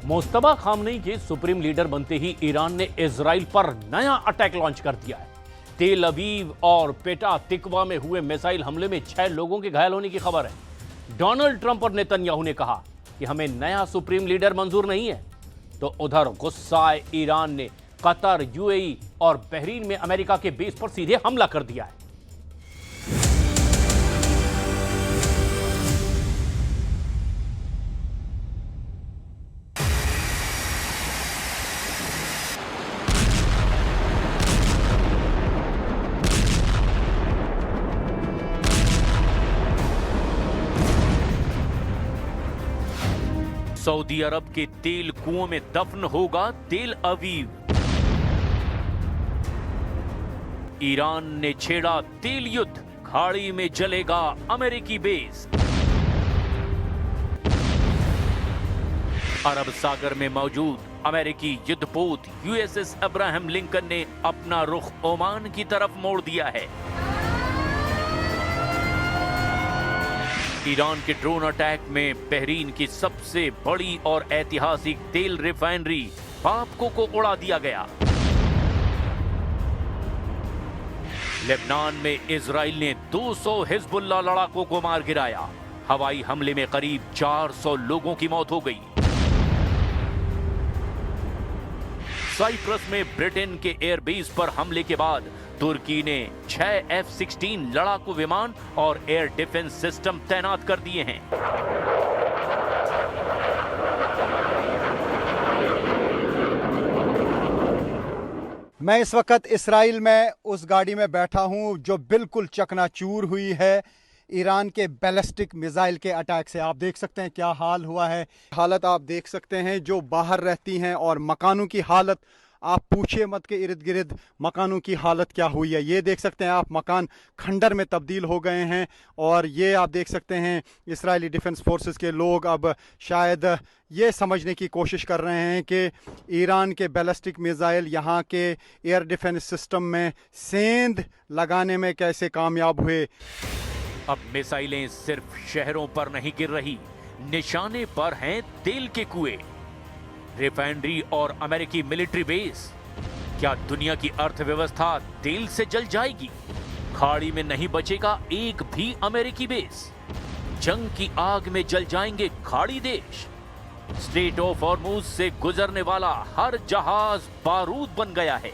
Mustafa Khamenei के supreme leader बनते ही Iran ने इजराइल पर नया अटैक लॉन्च कर दिया है। तेल अवीव और पेटा तिकवा में हुए मिसाइल हमले में 6 लोगों के घायल होने की खबर है। डोनाल्ड ट्रंप और नेतन्याहू ने कहा कि हमें नया सुप्रीम लीडर मंजूर नहीं है, तो उधर गुस्साए ईरान ने कतर, यूएई और बहरीन में अमेरिका के बेस पर सीधे हमला कर दिया है। सऊदी अरब के तेल कुओं में दफन होगा तेल अवीव। ईरान ने छेड़ा तेल युद्ध, खाड़ी में जलेगा अमेरिकी बेस। अरब सागर में मौजूद अमेरिकी युद्धपोत यूएसएस अब्राहम लिंकन ने अपना रुख ओमान की तरफ मोड़ दिया है। ईरान के ड्रोन अटैक में बहरीन की सबसे बड़ी और ऐतिहासिक तेल रिफाइनरी पापको को उड़ा दिया गया। लेबनान में इजराइल ने 200 हिजबुल्लाह लड़ाकों को मार गिराया। हवाई हमले में करीब 400 लोगों की मौत हो गई। साइप्रस में ब्रिटेन के एयरबेस पर हमले के बाद तुर्की ने 6 F-16 लड़ाकू विमान और एयर डिफेंस सिस्टम तैनात कर दिए हैं। मैं इस वक्त इसराइल में उस गाड़ी में बैठा हूं जो बिल्कुल चकनाचूर हुई है ईरान के बैलिस्टिक मिसाइल के अटैक से। आप देख सकते हैं क्या हाल हुआ है। हालत आप देख सकते हैं जो बाहर रहती हैं, और मकानों की हालत आप पूछिए मत के इर्द गिर्द मकानों की हालत क्या हुई है। ये देख सकते हैं आप, मकान खंडर में तब्दील हो गए हैं। और ये आप देख सकते हैं इजरायली डिफेंस फोर्सेस के लोग अब शायद ये समझने की कोशिश कर रहे हैं कि ईरान के बैलिस्टिक मिसाइल यहाँ के एयर डिफेंस सिस्टम में सेंध लगाने में कैसे कामयाब हुए। अब मिसाइलें सिर्फ शहरों पर नहीं गिर रही, निशाने पर हैं तेल के कुएं, रिफाइनरी और अमेरिकी मिलिट्री बेस। क्या दुनिया की अर्थव्यवस्था तेल से जल जाएगी? खाड़ी में नहीं बचेगा एक भी अमेरिकी बेस। जंग की आग में जल जाएंगे खाड़ी देश। स्ट्रेट ऑफ हॉर्मुज से गुजरने वाला हर जहाज बारूद बन गया है।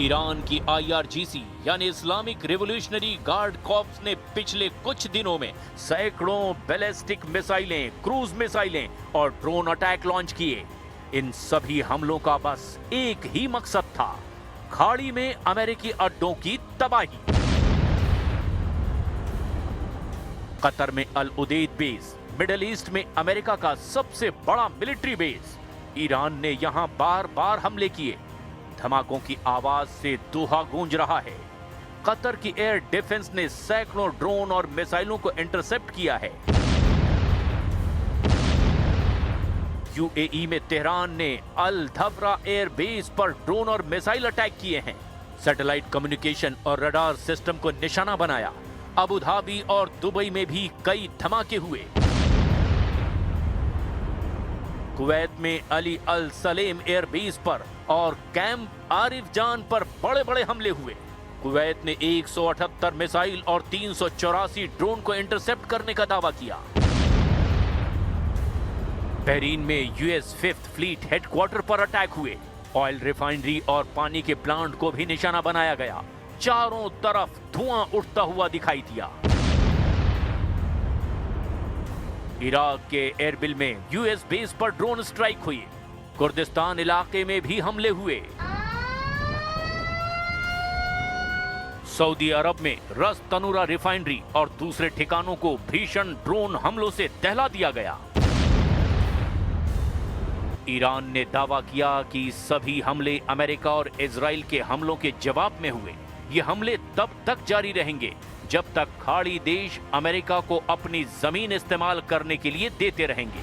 ईरान की IRGC यानी इस्लामिक रिवॉल्यूशनरी गार्ड कॉर्प्स ने पिछले कुछ दिनों में सैकड़ों बैलिस्टिक मिसाइलें, क्रूज मिसाइलें और ड्रोन अटैक लॉन्च किए। इन सभी हमलों का बस एक ही मकसद था, खाड़ी में अमेरिकी अड्डों की तबाही। कतर में अल उदेद बेस, मिडिल ईस्ट में अमेरिका का सबसे बड़ा मिलिट्री बेस। ईरान ने यहां बार बार हमले किए। धमाकों की आवाज से दोहा गूंज रहा है। कतर की एयर डिफेंस ने सैकड़ों ड्रोन और मिसाइलों को इंटरसेप्ट किया है। यूएई में तेहरान ने अल धफरा एयर बेस पर ड्रोन और मिसाइल अटैक किए हैं। सैटेलाइट कम्युनिकेशन और रडार सिस्टम को निशाना बनाया। अबू धाबी और दुबई में भी कई धमाके हुए। कुवैत में अली अल सलेम एयरबेस पर और कैंप आरिफ जान पर बड़े बड़े हमले हुए। कुवैत ने 178 मिसाइल और 384 ड्रोन को इंटरसेप्ट करने का दावा किया। बहरीन में यूएस 5th फ्लीट हेडक्वार्टर पर अटैक हुए। ऑयल रिफाइनरी और पानी के प्लांट को भी निशाना बनाया गया। चारों तरफ धुआं उठता हुआ दिखाई दिया। इराक के एरबिल में यूएस बेस पर ड्रोन स्ट्राइक हुई। कुर्दिस्तान इलाके में भी हमले हुए। सऊदी अरब में रस तनूरा रिफाइनरी और दूसरे ठिकानों को भीषण ड्रोन हमलों से दहला दिया गया। ईरान ने दावा किया कि सभी हमले अमेरिका और इजराइल के हमलों के जवाब में हुए। ये हमले तब तक जारी रहेंगे जब तक खाड़ी देश अमेरिका को अपनी जमीन इस्तेमाल करने के लिए देते रहेंगे।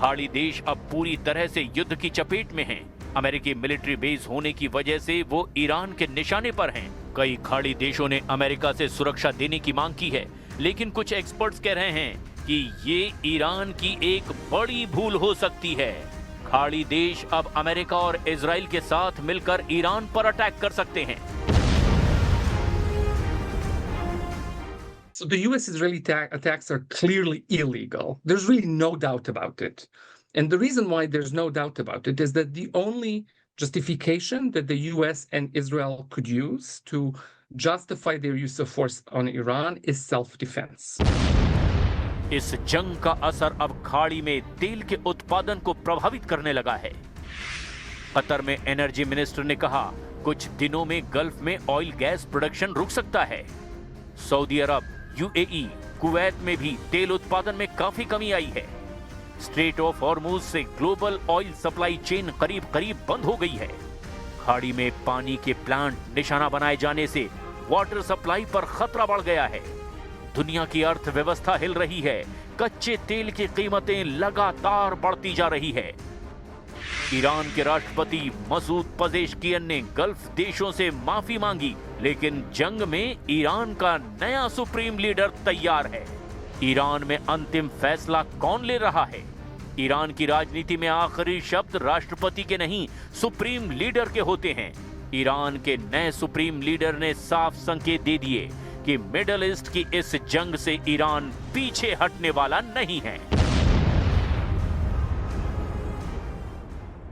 खाड़ी देश अब पूरी तरह से युद्ध की चपेट में हैं। अमेरिकी मिलिट्री बेस होने की वजह से वो ईरान के निशाने पर हैं। कई खाड़ी देशों ने अमेरिका से सुरक्षा देने की मांग की है, लेकिन कुछ एक्सपर्ट्स कह रहे हैं कि ये ईरान की एक बड़ी भूल हो सकती है। खाड़ी देश अब अमेरिका और इजराइल के साथ मिलकर ईरान पर अटैक कर सकते हैं। So the US-Israeli attacks are clearly illegal. There's really no doubt about it. And the reason why there's no doubt about it is that the only justification that the US and Israel could use to justify their use of force on Iran is self-defense. इस जंग का असर अब खाड़ी में तेल के उत्पादन को प्रभावित करने लगा है। कतर में एनर्जी मिनिस्टर ने कहा कुछ दिनों में गल्फ में ऑयल गैस प्रोडक्शन रुक सकता है। सऊदी अरब, यूएई, कुवैत में भी तेल उत्पादन में काफी कमी आई है। स्ट्रेट ऑफ हॉर्मुज से ग्लोबल ऑयल सप्लाई चेन करीब करीब बंद हो गई है। खाड़ी में पानी के प्लांट निशाना बनाए जाने से वाटर सप्लाई पर खतरा बढ़ गया है। दुनिया की अर्थव्यवस्था हिल रही है। कच्चे तेल की कीमतें लगातार बढ़ती जा रही है। ईरान के राष्ट्रपति मसूद पजेश्कियन ने गल्फ देशों से माफी मांगी, लेकिन जंग में ईरान का नया सुप्रीम लीडर तैयार है। ईरान में अंतिम फैसला कौन ले रहा है? ईरान की राजनीति में आखिरी शब्द राष्ट्रपति के नहीं, सुप्रीम लीडर के होते हैं। ईरान के नए सुप्रीम लीडर ने साफ संकेत दे दिए कि मिडल ईस्ट की इस जंग से ईरान पीछे हटने वाला नहीं है।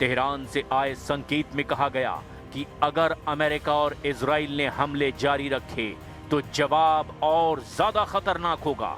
तेहरान से आए संकेत में कहा गया कि अगर अमेरिका और इजराइल ने हमले जारी रखे तो जवाब और ज्यादा खतरनाक होगा।